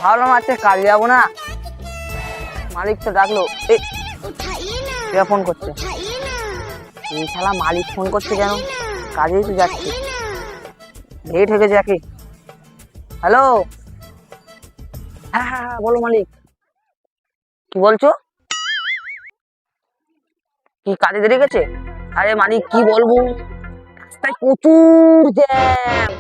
ভাবলাম আজকে কাজে যাবো না, মালিক তো ডাকলো। কে ফোন করছে? এই শালা মালিক ফোন করছে কেন? কাজেই তো যাচ্ছি, লেট হয়ে গেছে একই। হ্যালো, হ্যাঁ হ্যাঁ হ্যাঁ বলো মালিক, কি বলছো? কি কাজে দেরি গেছে? আরে মালিক কি বলবো, রাস্তায় প্রচুর জ্যাম।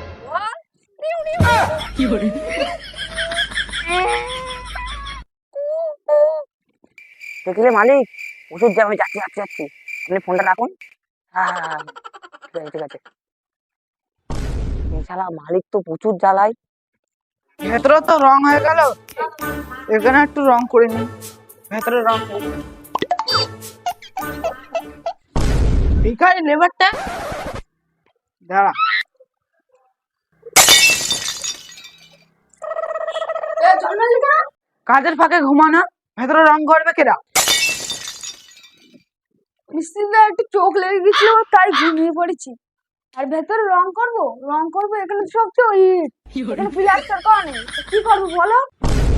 দেখলে মালিক, প্রচুর জ্যাম, আমি যাচ্ছি যাচ্ছি যাচ্ছি, আপনি ফোনটা রাখুন। হ্যাঁ হ্যাঁ হ্যাঁ, ঠিক আছে ঠিক আছে। এই শালা মালিক তো প্রচুর জ্বালায়। ভেতরে তো রং হয়ে গেল, এখানে একটু রং করে নি, ভেতরে রং করে নি। ভিখারি লেবারটা দাঁড়া, কাজের ফাঁকে ঘুমানো, ভেতরে রং করবে কেরা? মিস্ত্রিটা একটু চোখ লেগে গেছিল তাই ঘুমিয়ে পড়েছি। আর ভেতরে রং করবো এখানে সব তো ইট, এখানে প্লাস্টার করা নেই, তো কি করবো বলো?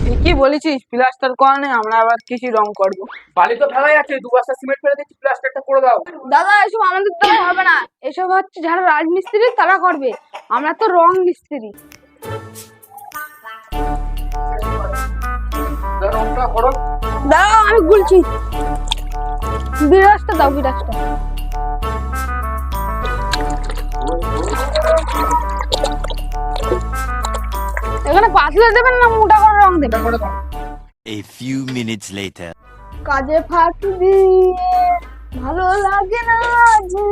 ঠিকই বলেছিস, প্লাস্টার করা নেই, আমরা আবার কিছু রং করবো। বালি তো ফেলাই আছে, 2 বস্তা সিমেন্ট ফেলে দিচ্ছি, প্লাস্টারটা করে দাও। দাদা এসব আমাদের দ্বারা হবে না, এসব হচ্ছে যারা রাজমিস্ত্রি তারা করবে, আমরা তো রং মিস্ত্রি। রংটা করো। দাদা আমি বলছি, বিরাজটা দাও, বিরাজটা। এখানে পাতলা দেবেন না মোটা করে রং দেবেন? A few minutes later. কাজে ফাঁকি দিয়ে ভালো লাগে না যে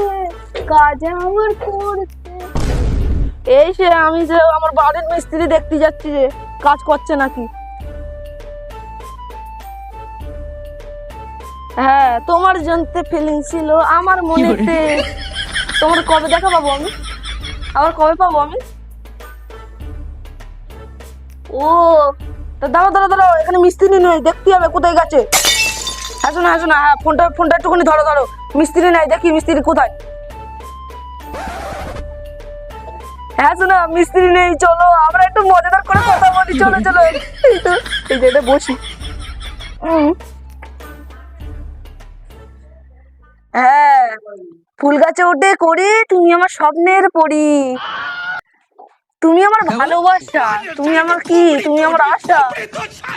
কাজ আমার করতে। এই সে আমি যে আমার বাড়ির মিস্ত্রি দেখতে যাচ্ছি যে কাজ করছে নাকি। হ্যাঁ তোমার জানতে ফিলিং ছিল আমার মনেতে। তোমার কবে দেখা পাবো আমি, আবার কবে পাবো আমি? ও তা দাঁড়াও দাঁড়াও দাঁড়াও, এখানে মিস্ত্রি নেই, দেখতে হবে কোথায় গেছে। হ্যাঁ শোনা, হ্যাঁ ফোনটা একটুখানি ধরো, মিস্ত্রি নাই, দেখি মিস্ত্রি কোথায়। হ্যাঁ শোনা, মিস্ত্রি নেই, চলো আমরা একটু মজাদার করে কথা বলি, চলো চলো। এই তো এই যে এটা বসি। হ্যাঁ ফুল গাছে উঠে করি তুমি আমার স্বপ্নের পরি, তুমি আমার ভালোবাসা, তুমি আমার কি, তুমি আমার আশা,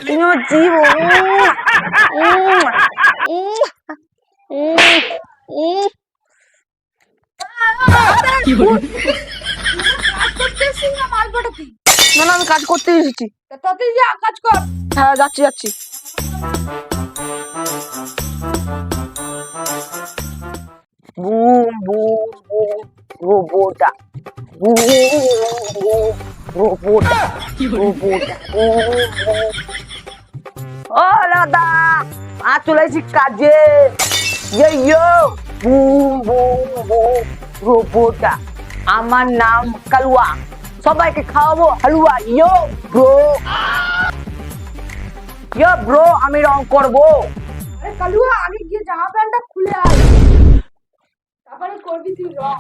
তুমি আমার জীবন। না না আমি কাজ করতে এসেছি। তাতে যা কাজ কর। হ্যাঁ যাচ্ছি। বুম বুম বুম রোবটা, বুম বুম রোবটা, রোবটা। ও দাদা আজ চলে এসেছি কাজে। ইয়ো বুম বুম বুম রোবটা, আমার নাম কালুয়া, সবাইকে খাওয়াবো হালুয়া। ইয়ো ব্রো আমি রং করবো। আরে কালুয়া আগে গিয়ে জামা প্যান্টটা খুলে আয়, তারপরে করবি তুই রং।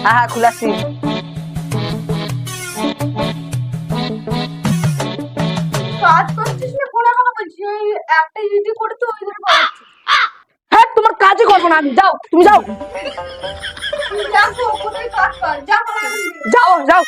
হ্যাঁ খুলাছি। কাজ করছিস না ফোনে কথা বলছিস, ওই একটা ইডি করে তো ওই ধরে পাচ্ছি। হ্যাঁ তোমার কাজই করবো না আমি, যাও তুমি যাও, তুই যা তো কোথায় কাজ কর, যা যাও।